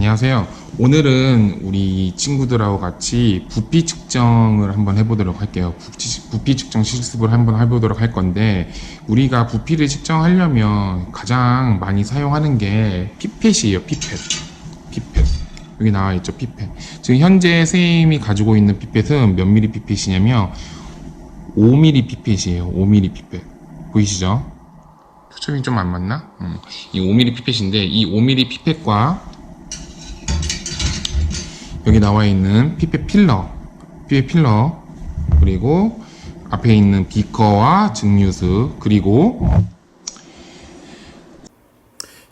안녕하세요. 오늘은 우리 친구들하고 같이 부피 측정을 한번 해보도록 할게요. 부피 측정 실습을 한번 해보도록 할 건데, 우리가 부피를 측정하려면 가장 많이 사용하는 게 피펫이에요. 피펫. 여기 나와 있죠. 피펫. 지금 현재 선생님이 가지고 있는 피펫은 몇 미리 피펫이냐면 5mm 피펫이에요. 5mm 피펫. 보이시죠? 초점이 좀 안 맞나? 이 5mm 피펫인데, 이 5mm 피펫과 여기 나와 있는 피펫 필러, 그리고 앞에 있는 비커와 증류수, 그리고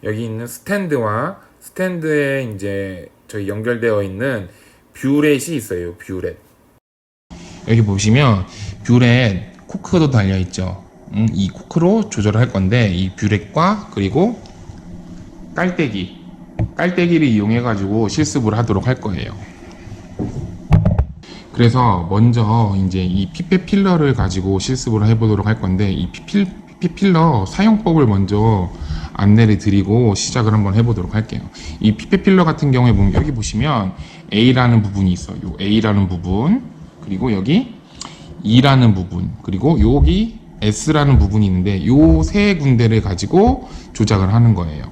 여기 있는 스탠드에 이제 저희 연결되어 있는 뷰렛이 있어요. 뷰렛. 여기 보시면 뷰렛 코크도 달려 있죠. 이 코크로 조절을 할 건데, 이 뷰렛과 그리고 깔때기를 이용해 가지고 실습을 하도록 할 거예요. 그래서 먼저 이제 이 피펫 필러를 가지고 실습을 해보도록 할 건데, 이 피펫 필러 사용법을 먼저 안내를 드리고 시작을 한번 해보도록 할게요. 이 피펫 필러 같은 경우에 보면 여기 보시면 A라는 부분이 있어요. 요 A라는 부분, 그리고 여기 E라는 부분, 그리고 여기 S라는 부분이 있는데, 요 세 군데를 가지고 조작을 하는 거예요.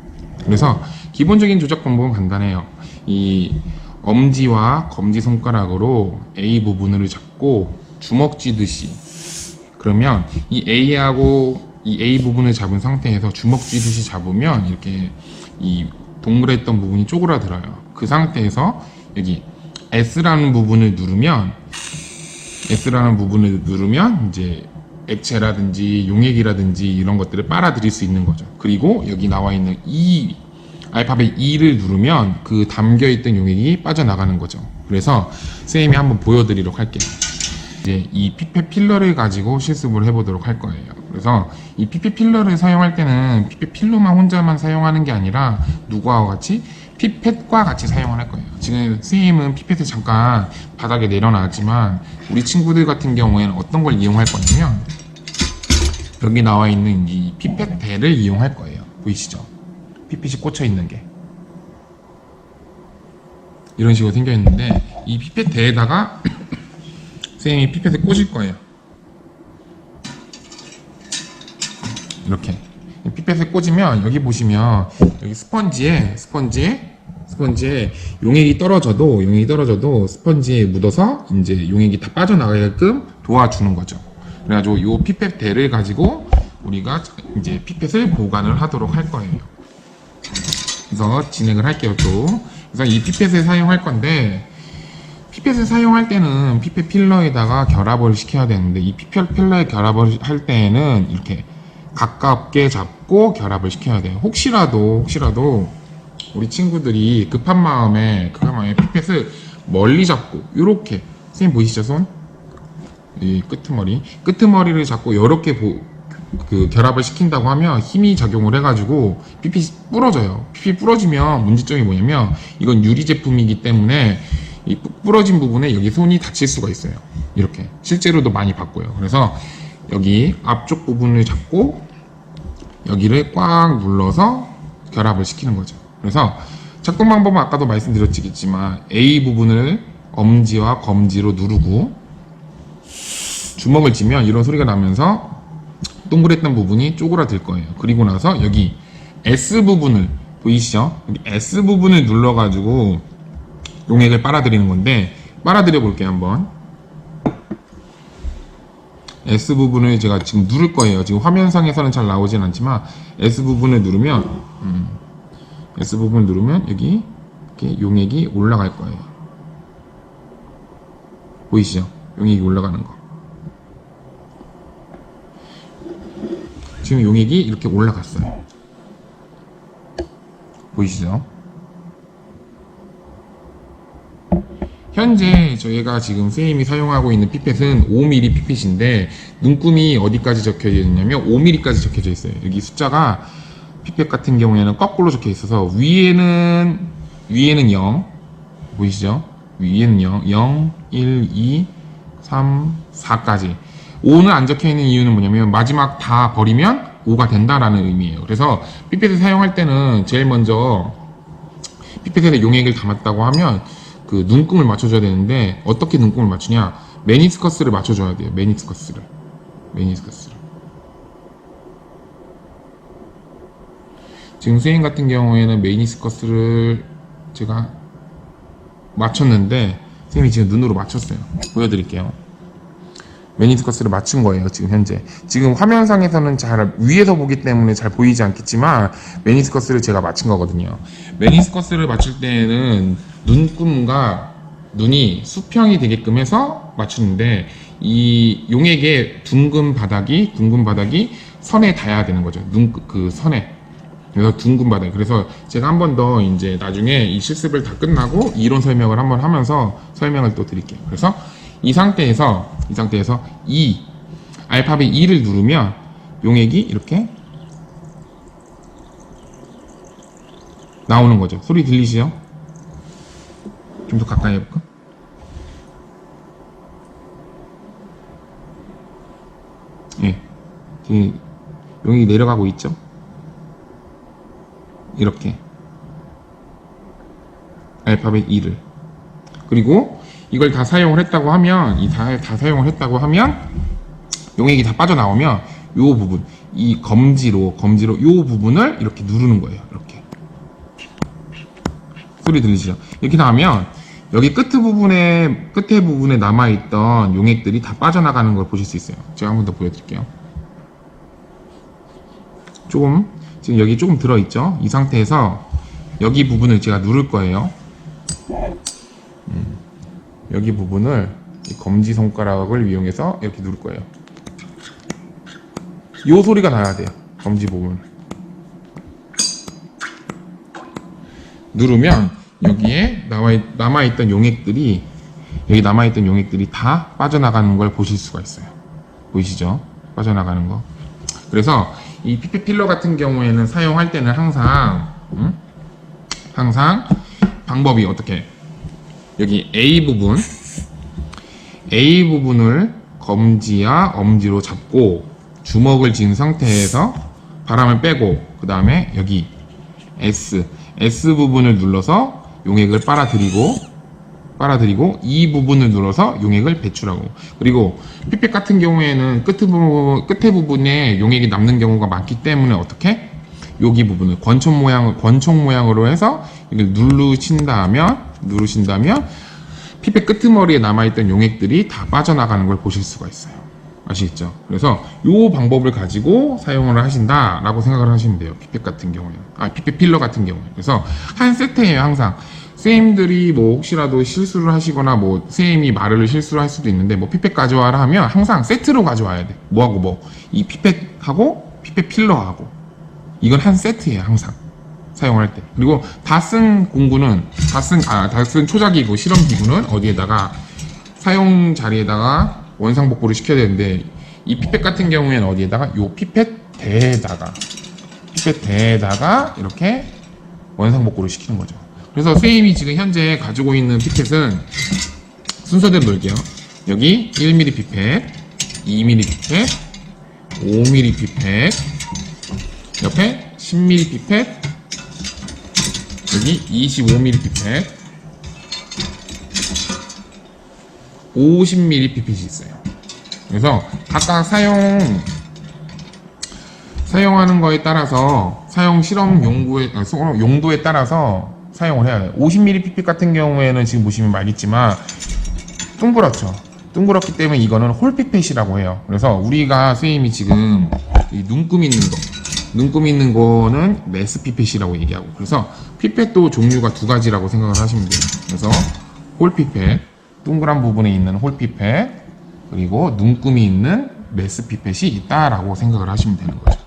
그래서 기본적인 조작 방법은 간단해요. 이 엄지와 검지 손가락으로 A 부분을 잡고 주먹 쥐듯이, 그러면 이 A 부분을 잡은 상태에서 주먹 쥐듯이 잡으면 이렇게 이 동그랬던 부분이 쪼그라들어요. 그 상태에서 여기 S라는 부분을 누르면 이제 액체라든지 용액이라든지 이런 것들을 빨아들일 수 있는 거죠. 그리고 여기 나와 있는 알파벳 E를 누르면 그 담겨있던 용액이 빠져나가는 거죠. 그래서 선생님이 한번 보여드리도록 할게요. 이제 이 피펫 필러를 가지고 실습을 해보도록 할 거예요. 그래서 이 피펫 필러를 사용할 때는 피펫 필러만 혼자만 사용하는 게 아니라 누구와 같이 피펫과 같이 사용을 할 거예요. 지금 선생님은 피펫을 잠깐 바닥에 내려놨지만, 우리 친구들 같은 경우에는 어떤 걸 이용할 거냐면 여기 나와 있는 이 피펫 대를 이용할 거예요. 보이시죠? 피펫이 꽂혀 있는 게 이런 식으로 생겨 있는데, 이 피펫 대에다가 선생님이 피펫을 꽂을 거예요. 이렇게 피펫을 꽂으면 여기 보시면 여기 스펀지에 용액이 떨어져도 스펀지에 묻어서 이제 용액이 다 빠져나가게끔 도와주는 거죠. 그래가지고 이 피펫 대를 가지고 우리가 이제 피펫을 보관을 하도록 할 거예요. 그래서 진행을 할게요. 그래서 이 피펫을 사용할 건데, 피펫을 사용할 때는 피펫 필러에다가 결합을 시켜야 되는데, 이 피펫 필러에 결합을 할 때에는 이렇게 가깝게 잡고 결합을 시켜야 돼요. 혹시라도 우리 친구들이 급한 마음에 피펫을 멀리 잡고, 요렇게 선생님 보이시죠? 손? 이 끄트머리를 잡고 이렇게 결합을 시킨다고 하면 힘이 작용을 해가지고 피펫이 부러져요. 피펫이 부러지면 문제점이 뭐냐면, 이건 유리 제품이기 때문에 이 부러진 부분에 여기 손이 다칠 수가 있어요. 이렇게 실제로도 많이 봤고요. 그래서 여기 앞쪽 부분을 잡고 여기를 꽉 눌러서 결합을 시키는 거죠. 그래서 작동 방법은 아까도 말씀드렸지만, A 부분을 엄지와 검지로 누르고 주먹을 쥐면 이런 소리가 나면서 동그랬던 부분이 쪼그라들 거예요. 그리고 나서 여기 S 부분을, 보이시죠? 여기 S 부분을 눌러가지고 용액을 빨아들이는 건데, 빨아들여 볼게요. 한번 S 부분을 제가 지금 누를 거예요. 지금 화면상에서는 잘 나오진 않지만 S 부분을 누르면 여기 이렇게 용액이 올라갈 거예요. 보이시죠? 용액이 올라가는 거. 지금 용액이 이렇게 올라갔어요. 보이시죠? 현재 저희가 지금 선생님이 사용하고 있는 피펫은 5mm 피펫인데, 눈금이 어디까지 적혀져 있냐면 5mm까지 적혀져 있어요. 여기 숫자가 피펫 같은 경우에는 거꾸로 적혀 있어서 위에는 0, 보이시죠? 위에는 0, 1, 2, 3, 4까지. 5는 안 적혀 있는 이유는 뭐냐면 마지막 다 버리면 5가 된다라는 의미예요. 그래서 피펫을 사용할 때는 제일 먼저 피펫에 용액을 담았다고 하면 그 눈금을 맞춰줘야 되는데 어떻게 눈금을 맞추냐? 메니스커스를 맞춰줘야 돼요. 메니스커스를. 지금 선생님 같은 경우에는 메니스커스를 제가 맞췄는데 선생님이 지금 눈으로 맞췄어요. 보여드릴게요. 메니스커스를 맞춘 거예요. 지금 현재. 지금 화면상에서는 잘 위에서 보기 때문에 잘 보이지 않겠지만 메니스커스를 제가 맞춘 거거든요. 메니스커스를 맞출 때에는 눈금과 눈이 수평이 되게끔 해서 맞추는데 이 용액의 둥근 바닥이 선에 닿아야 되는 거죠. 그 선에. 그래서 둥근 바닥. 그래서 제가 한 번 더 이제 나중에 이 실습을 다 끝나고 이론 설명을 한번 하면서 설명을 또 드릴게요. 그래서 이 상태에서 알파벳 E를 누르면 용액이 이렇게 나오는 거죠. 소리 들리시죠? 좀 더 가까이 해볼까? 예. 지금 용액이 내려가고 있죠? 이렇게. 알파벳 E를. 그리고 이걸 다 사용을 했다고 하면, 다 사용을 했다고 하면, 용액이 다 빠져나오면, 요 부분, 이 검지로, 요 부분을 이렇게 누르는 거예요. 이렇게. 소리 들리시죠? 이렇게 나오면, 여기 끝에 부분에 남아있던 용액들이 다 빠져나가는 걸 보실 수 있어요. 제가 한 번 더 보여드릴게요. 지금 여기 조금 들어있죠? 이 상태에서, 여기 부분을 제가 누를 거예요. 여기 부분을 이 검지손가락을 이용해서 이렇게 누를 거예요. 요 소리가 나야 돼요. 검지 부분. 누르면 여기에 남아있던 용액들이 다 빠져나가는 걸 보실 수가 있어요. 보이시죠? 빠져나가는 거. 그래서 이 피펫 필러 같은 경우에는 사용할 때는 항상 방법이 어떻게? 여기 A 부분을 검지와 엄지로 잡고 주먹을 쥔 상태에서 바람을 빼고 그 다음에 여기 S 부분을 눌러서 용액을 빨아들이고 이 부분을 눌러서 용액을 배출하고 그리고 피펫 같은 경우에는 끝에 부분에 용액이 남는 경우가 많기 때문에 어떻게? 여기 부분을 권총 모양으로 해서 이걸 누르신다면 피펫 끄트머리에 남아있던 용액들이 다 빠져나가는 걸 보실 수가 있어요. 아시겠죠? 그래서 이 방법을 가지고 사용을 하신다라고 생각을 하시면 돼요. 피펫 필러 같은 경우에. 그래서 한 세트예요, 항상. 선생님들이 뭐 혹시라도 실수를 하시거나 뭐 선생님이 말을 실수를 할 수도 있는데 뭐 피펫 가져와라 하면 항상 세트로 가져와야 돼. 이 피펫하고 피펫 필러하고 이건 한 세트예요, 항상. 사용할 때. 그리고 다 쓴 초자기구, 실험기구는 어디에다가 사용 자리에다가 원상복구를 시켜야 되는데 이 피펫 같은 경우에는 어디에다가 피펫 대에다가 이렇게 원상복구를 시키는 거죠. 그래서 선생님이 지금 현재 가지고 있는 피펫은 순서대로 놓을게요. 여기 1mm 피펫, 2mm 피펫, 5mm 피펫, 옆에 10mm 피펫, 여기 25mm 피펫, 50mm 피펫이 있어요. 그래서 각각 사용하는 거에 따라서 실험 용도에 따라서 사용을 해야 돼요. 50mm 피펫 같은 경우에는 지금 보시면 말있지만 둥그렇죠. 둥그렇기 때문에 이거는 홀 피펫이라고 해요. 그래서 우리가 선생님이 지금 이 눈금 있는 거는 메스 피펫이라고 얘기하고 그래서 피펫도 종류가 두 가지라고 생각을 하시면 돼요. 그래서 홀 피펫, 동그란 부분에 있는 홀 피펫 그리고 눈금이 있는 메스 피펫이 있다라고 생각을 하시면 되는 거죠.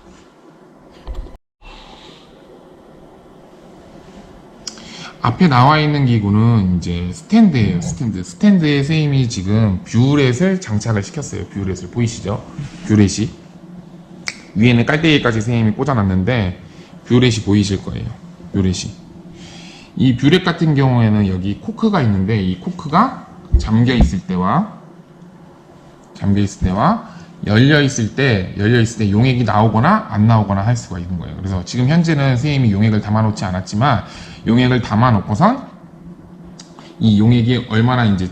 앞에 나와 있는 기구는 이제 스탠드예요. 스탠드에 선생님이 지금 뷰렛을 장착을 시켰어요. 뷰렛을 보이시죠? 뷰렛이 위에는 깔때기까지 선생님이 꽂아놨는데 뷰렛이 보이실 거예요. 이 뷰렛 같은 경우에는 여기 코크가 있는데 이 코크가 잠겨 있을 때와 열려 있을 때 용액이 나오거나 안 나오거나 할 수가 있는 거예요. 그래서 지금 현재는 선생님이 용액을 담아놓지 않았지만 용액을 담아놓고선 이 용액이 얼마나 이제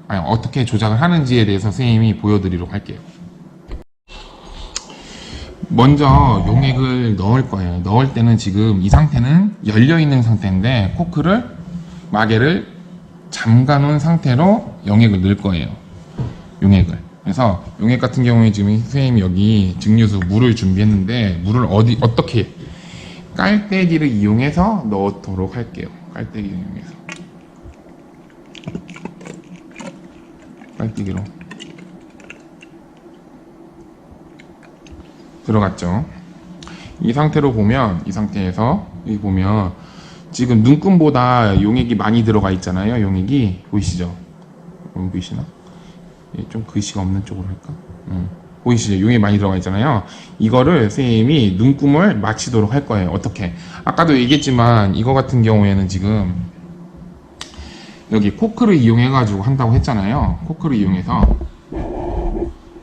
어떻게 조작을 하는지에 대해서 선생님이 보여드리도록 할게요. 먼저 용액을 넣을 거예요. 넣을 때는 지금 이 상태는 열려있는 상태인데 마개를 잠가 놓은 상태로 용액을 넣을 거예요. 용액을. 그래서 용액 같은 경우에 지금 선생님이 여기 증류수 물을 준비했는데 물을 어떻게 깔때기를 이용해서 넣도록 할게요. 깔때기를 이용해서. 깔때기로 들어갔죠. 이 상태에서 여기 보면 지금 눈금보다 용액이 많이 들어가 있잖아요. 용액이 보이시죠? 보이시나? 좀 글씨가 없는 쪽으로 할까? 보이시죠? 용액이 많이 들어가 있잖아요. 이거를 선생님이 눈금을 맞추도록 할 거예요. 어떻게? 아까도 얘기했지만 이거 같은 경우에는 지금 여기 코크를 이용해가지고 한다고 했잖아요. 코크를 이용해서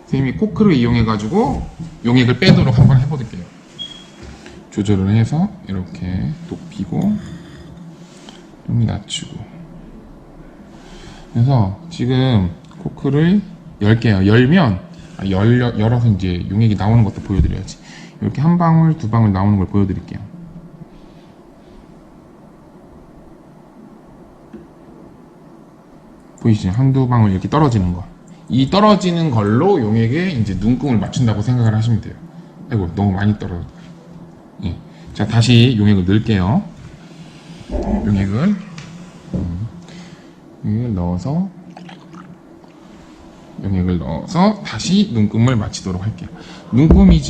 선생님이 코크를 이용해가지고 용액을 빼도록 한번 해볼게요. 조절을 해서 이렇게 높이고 좀 낮추고. 그래서 지금 코크를 열게요. 열어서 이제 용액이 나오는 것도 보여드려야지. 이렇게 한 방울, 두 방울 나오는 걸 보여드릴게요. 보이시죠? 한두 방울 이렇게 떨어지는 거. 이 떨어지는 걸로 용액에 이제 눈금을 맞춘다고 생각을 하시면 돼요. 아이고, 너무 많이 떨어졌다. 예. 자, 다시 용액을 넣을게요. 용액을 넣어서 다시 눈금을 맞추도록 할게요. 눈금은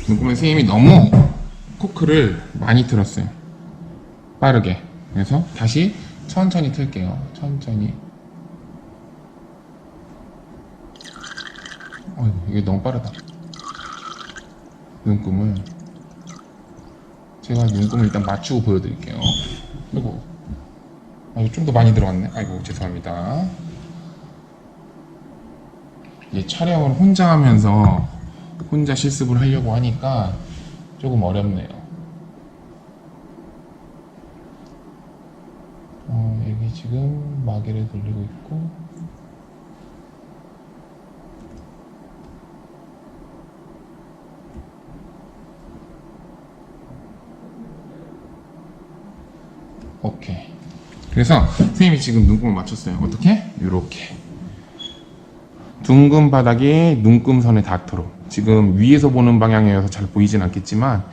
선생님이 너무 코크를 많이 틀었어요. 빠르게. 그래서 다시 천천히 틀게요. 천천히. 이게 너무 빠르다. 제가 눈금을 일단 맞추고 보여드릴게요. 이거 좀 더 많이 들어갔네. 아이고, 죄송합니다. 이게 촬영을 혼자 하면서 혼자 실습을 하려고 하니까 조금 어렵네요. 여기 지금 마개를 돌리고 있고, 오케이. 그래서 선생님이 지금 눈금을 맞췄어요. 어떻게? 이렇게 둥근 바닥에 눈금선에 닿도록. 지금 위에서 보는 방향이어서 잘 보이진 않겠지만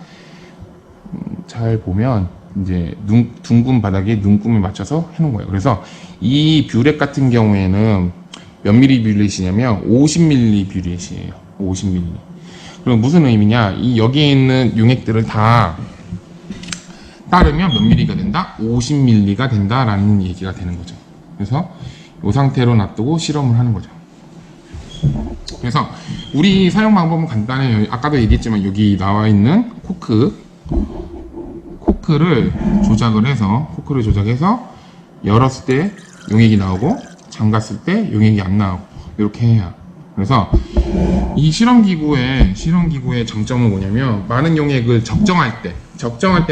잘 보면 이제 둥근 바닥에 눈금을 맞춰서 해놓은 거예요. 그래서 이 뷰렛 같은 경우에는 몇 미리 뷰렛이냐면 50mm 뷰렛이에요. 50mm. 그럼 무슨 의미냐? 여기에 있는 용액들을 다 따르면 몇 밀리가 된다? 50mm가 된다라는 얘기가 되는 거죠. 그래서 이 상태로 놔두고 실험을 하는 거죠. 그래서 우리 사용 방법은 간단해요. 아까도 얘기했지만 여기 나와 있는 코크를 조작해서 열었을 때 용액이 나오고 잠갔을 때 용액이 안 나오고 이렇게 해야. 그래서 이 실험기구의 장점은 뭐냐면 많은 용액을 적정할 때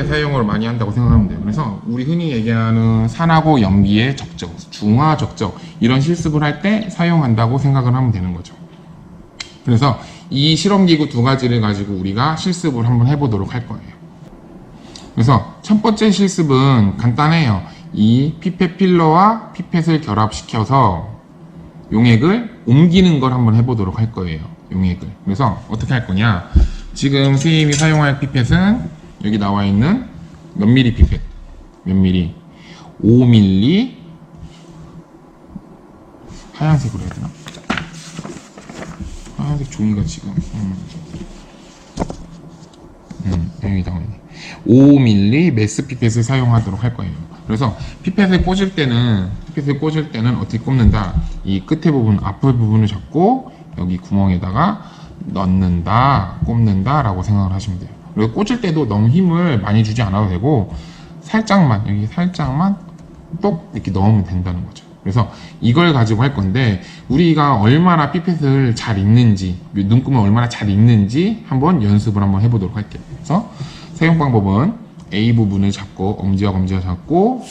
사용을 많이 한다고 생각하면 돼요. 그래서 우리 흔히 얘기하는 산하고 염기의 적정, 중화 적정 이런 실습을 할 때 사용한다고 생각을 하면 되는 거죠. 그래서 이 실험기구 두 가지를 가지고 우리가 실습을 한번 해보도록 할 거예요. 그래서 첫 번째 실습은 간단해요. 이 피펫 필러와 피펫을 결합시켜서 용액을 옮기는 걸 한번 해보도록 할 거예요. 용액을. 그래서 어떻게 할 거냐? 지금 선생님이 사용할 피펫은 여기 나와 있는 몇 미리 피펫. 몇 미리? 5mm. 하얀색으로 해야 되나? 하얀색 종이가 지금. 여기 나와 있네. 5mm 매스 피펫을 사용하도록 할 거예요. 그래서 피펫을 꽂을 때는 어떻게 꼽는다? 이 끝에 부분, 앞에 부분을 잡고 여기 구멍에다가 넣는다, 꼽는다 라고 생각을 하시면 돼요. 그리고 꽂을 때도 너무 힘을 많이 주지 않아도 되고 살짝만, 여기 살짝만 똑 이렇게 넣으면 된다는 거죠. 그래서 이걸 가지고 할 건데 우리가 얼마나 피펫을 잘 읽는지, 눈금을 얼마나 잘 읽는지 한번 연습을 한번 해보도록 할게요. 그래서 사용 방법은 A 부분을 잡고 엄지와 검지와 잡고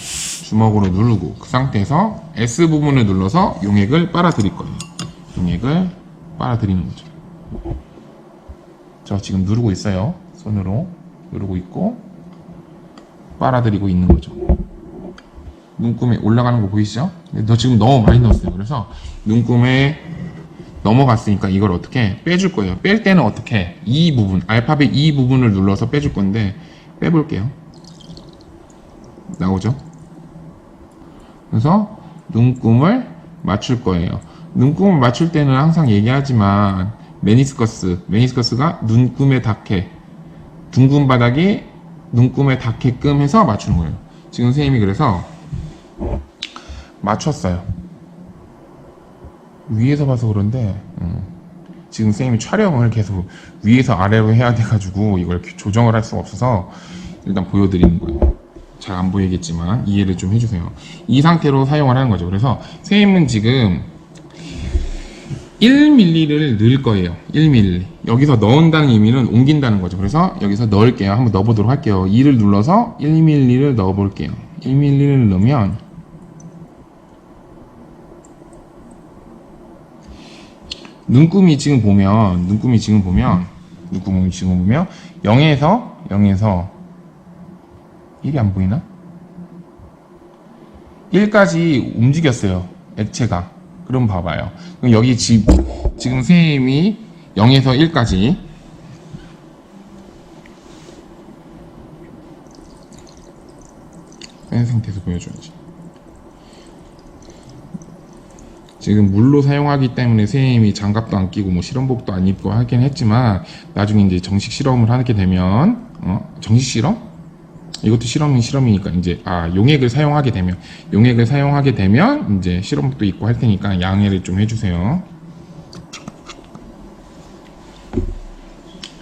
주먹으로 누르고 그 상태에서 S 부분을 눌러서 용액을 빨아들일 거예요. 용액을 빨아들이는 거죠. 저 지금 누르고 있어요. 손으로 누르고 있고 빨아들이고 있는 거죠. 눈금에 올라가는 거 보이시죠? 너 지금 너무 많이 넣었어요. 그래서 눈금에 넘어갔으니까 이걸 어떻게 빼줄 거예요. 뺄 때는 어떻게 이 부분, 알파벳 E 부분을 눌러서 빼줄 건데 빼볼게요. 나오죠? 그래서 눈금을 맞출 거예요. 눈금을 맞출 때는 항상 얘기하지만 메니스커스가 눈금에 닿게, 둥근 바닥이 눈금에 닿게끔 해서 맞추는 거예요. 지금 선생님이 그래서 맞췄어요. 위에서 봐서 그런데 지금 선생님이 촬영을 계속 위에서 아래로 해야 돼가지고 이걸 조정을 할 수가 없어서 일단 보여드리는 거예요. 잘 안 보이겠지만 이해를 좀 해주세요. 이 상태로 사용을 하는 거죠. 그래서 선생님은 지금 1mm를 넣을 거예요. 1mm. 여기서 넣은다는 의미는 옮긴다는 거죠. 그래서 여기서 넣을게요. 한번 넣어보도록 할게요. 2를 눌러서 1mm를 넣어볼게요. 1mm를 넣으면 눈금이 지금 보면 0에서 1이 안 보이나? 1까지 움직였어요. 액체가. 그럼 봐봐요. 그럼 여기 지금 선생님이 0에서 1까지 뺀 상태에서 보여줘야지. 지금 물로 사용하기 때문에 선생님이 장갑도 안 끼고 뭐 실험복도 안 입고 하긴 했지만 나중에 이제 정식 실험을 하게 되면 정식 실험? 이것도 실험이니까 이제 용액을 사용하게 되면 이제 실험복도 입고 할 테니까 양해를 좀 해주세요.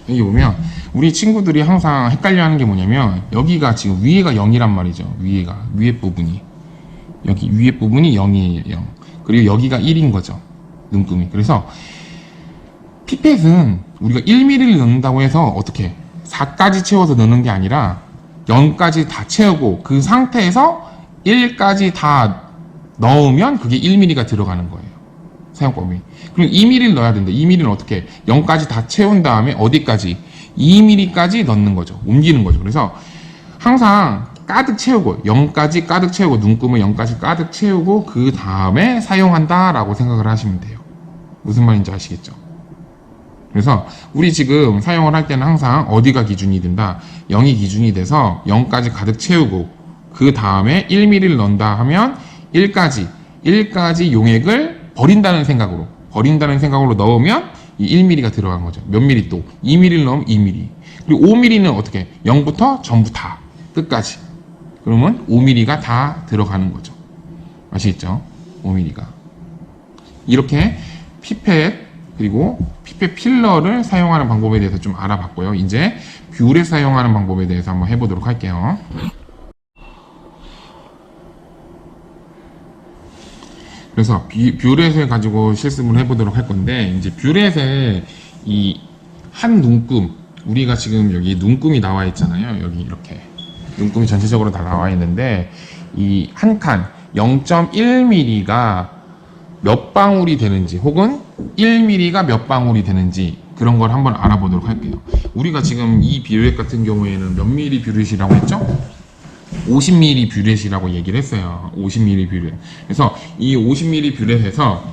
여기 보면 우리 친구들이 항상 헷갈려하는 게 뭐냐면 여기가 지금 위에가 0이란 말이죠. 위에 부분이 여기 위에 부분이 0이에요. 0. 그리고 여기가 1인 거죠. 눈금이. 그래서 피펫은 우리가 1mm를 넣는다고 해서 어떻게 4까지 채워서 넣는 게 아니라 0까지 다 채우고 그 상태에서 1까지 다 넣으면 그게 1mm가 들어가는 거예요. 사용법이. 그럼 2mm를 넣어야 되는데 2mm는 어떻게 0까지 다 채운 다음에 어디까지? 2mm까지 넣는 거죠. 옮기는 거죠. 그래서 항상 가득 채우고 0까지 가득 채우고 눈금을 0까지 가득 채우고 그 다음에 사용한다 라고 생각을 하시면 돼요. 무슨 말인지 아시겠죠? 그래서 우리 지금 사용을 할 때는 항상 어디가 기준이 된다? 0이 기준이 돼서 0까지 가득 채우고 그 다음에 1mm를 넣는다 하면 1까지 용액을 버린다는 생각으로 넣으면 이 1mm가 들어간 거죠. 몇 mm 또? 2mm를 넣으면 2mm. 그리고 5mm는 어떻게? 0부터 전부 다 끝까지. 그러면 5mm가 다 들어가는 거죠. 아시겠죠? 5mm가. 이렇게 피펫 그리고 피펫 필러를 사용하는 방법에 대해서 좀 알아봤고요. 이제 뷰렛 사용하는 방법에 대해서 한번 해보도록 할게요. 그래서 뷰렛을 가지고 실습을 해보도록 할 건데 이제 뷰렛의 이 한 눈금 우리가 지금 여기 눈금이 나와 있잖아요. 여기 이렇게 눈금이 전체적으로 다 나와 있는데 이 한 칸 0.1mm가 몇 방울이 되는지 혹은 1mm가 몇 방울이 되는지 그런 걸 한번 알아보도록 할게요. 우리가 지금 이 뷰렛 같은 경우에는 몇 mm 뷰렛이라고 했죠? 50mm 뷰렛이라고 얘기를 했어요. 50mm 뷰렛. 그래서 이 50mm 뷰렛에서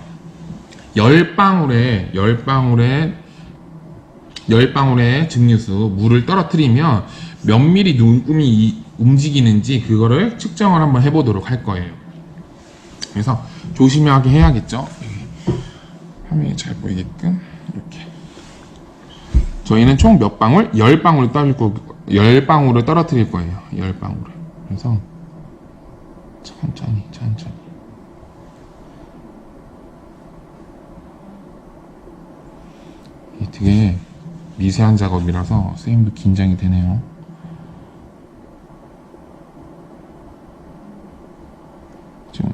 10방울의 증류수 물을 떨어뜨리면 몇 미리 눈금이 움직이는지 그거를 측정을 한번 해보도록 할 거예요. 그래서 조심하게 해야겠죠. 화면이 잘 보이게끔 이렇게 저희는 총 몇 방울? 10방울을 떨어뜨릴 거예요. 10방울을. 그래서 천천히 이게 되게 미세한 작업이라서 선생님도 긴장이 되네요. 지금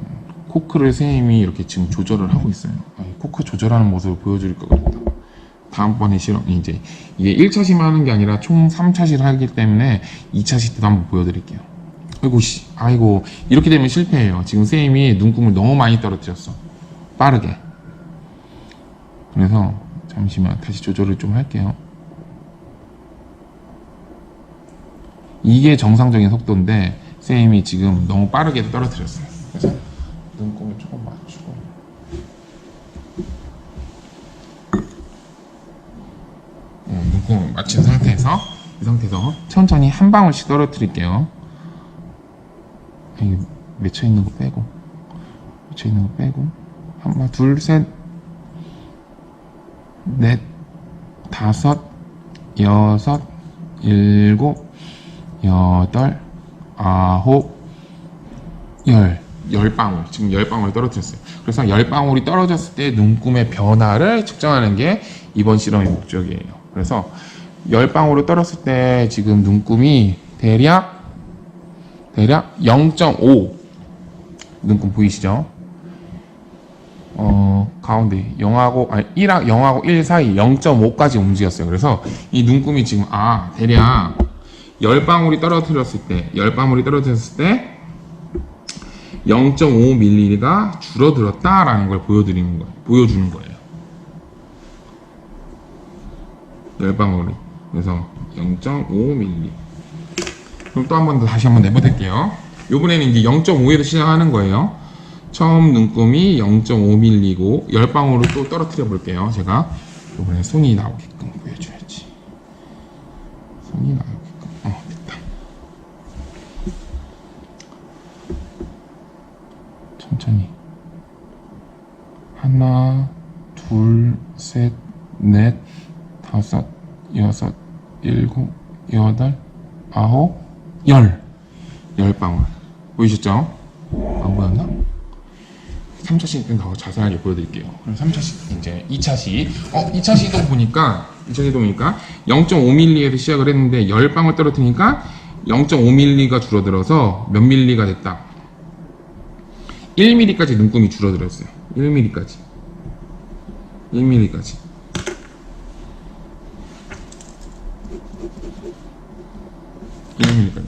코크를 선생님이 이렇게 지금 조절을 하고 있어요. 코크 조절하는 모습을 보여줄 것 같다. 다음번에 실험, 이제 이게 1차시만 하는 게 아니라 총 3차시를 하기 때문에 2차시 때도 한번 보여드릴게요. 아이고, 이렇게 되면 실패해요. 지금 선생님이 눈금을 너무 많이 떨어뜨렸어. 빠르게. 그래서 잠시만 다시 조절을 좀 할게요. 이게 정상적인 속도인데 선생님이 지금 너무 빠르게 떨어뜨렸어요. 그래서 눈금을 조금 맞추고 눈금을 맞춘 상태에서 이 상태에서 천천히 한 방울씩 떨어뜨릴게요. 여기 맺혀 있는 거 빼고 하나, 둘, 셋, 넷, 다섯, 여섯, 일곱, 여덟, 아홉, 열 방울. 지금 10방울 떨어뜨렸어요. 그래서 10방울이 떨어졌을 때 눈금의 변화를 측정하는 게 이번 실험의 목적이에요. 그래서 10방울을 떨었을 때 지금 눈금이 대략 0.5 눈금 보이시죠? 가운데 0하고 1 사이 0.5까지 움직였어요. 그래서 이 눈금이 지금 대략 10방울이 떨어뜨렸을 때 0.5mm가 줄어들었다라는 걸 보여주는 거예요. 10방울이. 그래서 0.5mm. 그럼 또 한 번 더 다시 한번 내보낼게요. 요번에는 이제 0.5에서 시작하는 거예요. 처음 눈금이 0.5mm고 10방울을 또 떨어뜨려 볼게요. 제가 요번에 손이 나오게끔 보여줘야지. 손이 나오게끔. 됐다. 천천히. 하나, 둘, 셋, 넷, 다섯, 여섯, 일곱, 여덟, 아홉, 10방울. 보이셨죠? 안 보였나? 3차시 때는 더 자세하게 보여드릴게요. 그럼 3차시, 이제 2차시. 2차시도 보니까 0.5mm에서 시작을 했는데 10방울 떨어뜨리니까 0.5mm가 줄어들어서 몇 mm가 됐다? 1mm까지 눈금이 줄어들었어요. 1mm까지.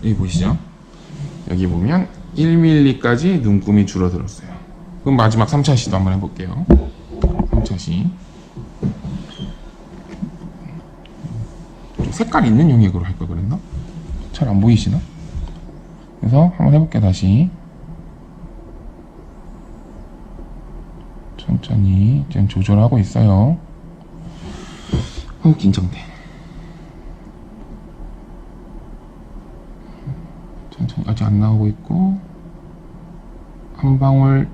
여기 보시죠? 여기 보면 1mm까지 눈금이 줄어들었어요. 그럼 마지막 3차시도 한번 해볼게요. 3차시. 색깔 있는 용액으로 할 걸 그랬나? 잘 안 보이시나? 그래서 한번 해볼게요, 다시. 천천히 지금 조절하고 있어요. 긴장돼. 천천히 아직 안 나오고 있고, 한 방울,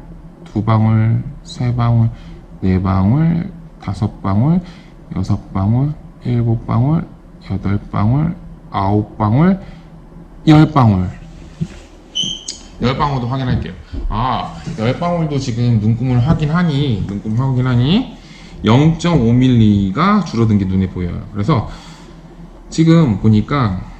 두 방울, 세 방울, 네 방울, 다섯 방울, 여섯 방울, 일곱 방울, 여덟 방울, 아홉 방울, 10방울. 10방울도 확인할게요. 10방울도 지금 눈금을 확인하니 0.5mm가 줄어든 게 눈에 보여요. 그래서 지금 보니까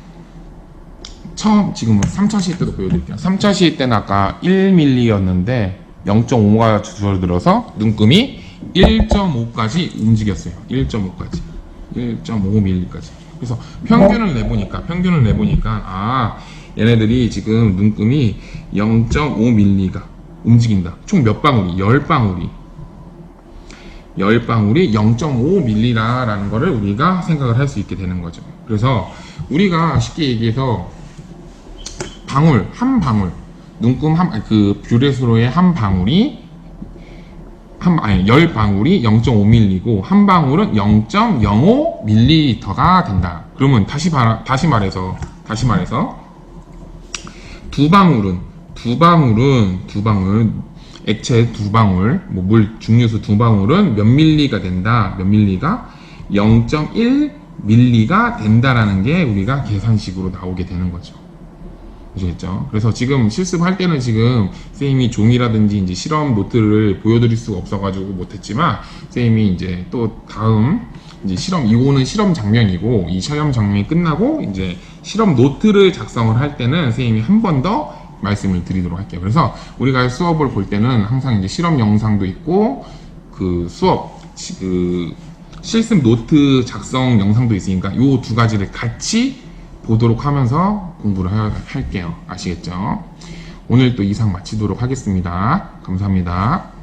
지금 3차시 때도 보여드릴게요. 3차시 때는 아까 1mm였는데 0.5가 줄어들어서 눈금이 1.5까지 움직였어요. 1.5mm까지. 그래서 평균을 내보니까 얘네들이 지금 눈금이 0.5mm가 움직인다. 총 몇 방울이? 10방울이 0.5mm라는 거를 우리가 생각을 할 수 있게 되는 거죠. 그래서 우리가 쉽게 얘기해서 한 방울 눈금 뷰레스로의 한 방울이 10방울이 0.5mm고 한 방울은 0.05ml가 된다. 그러면 다시 말해서 두 방울 액체 두 방울 물 중류수 두 방울은 몇 밀리가 된다. 0.1mm가 된다라는 게 우리가 계산식으로 나오게 되는 거죠. 아시겠죠? 그래서 지금 실습할 때는 지금 선생님이 종이라든지 이제 실험 노트를 보여드릴 수가 없어가지고 못했지만 선생님이 이제 또 다음 이제 이거는 실험 장면이고 이 실험 장면이 끝나고 이제 실험 노트를 작성을 할 때는 선생님이 한 번 더 말씀을 드리도록 할게요. 그래서 우리가 수업을 볼 때는 항상 이제 실험 영상도 있고 그 수업 그 실습 노트 작성 영상도 있으니까 요 두 가지를 같이 보도록 하면서 공부를 할게요. 아시겠죠? 오늘 또 이상 마치도록 하겠습니다. 감사합니다.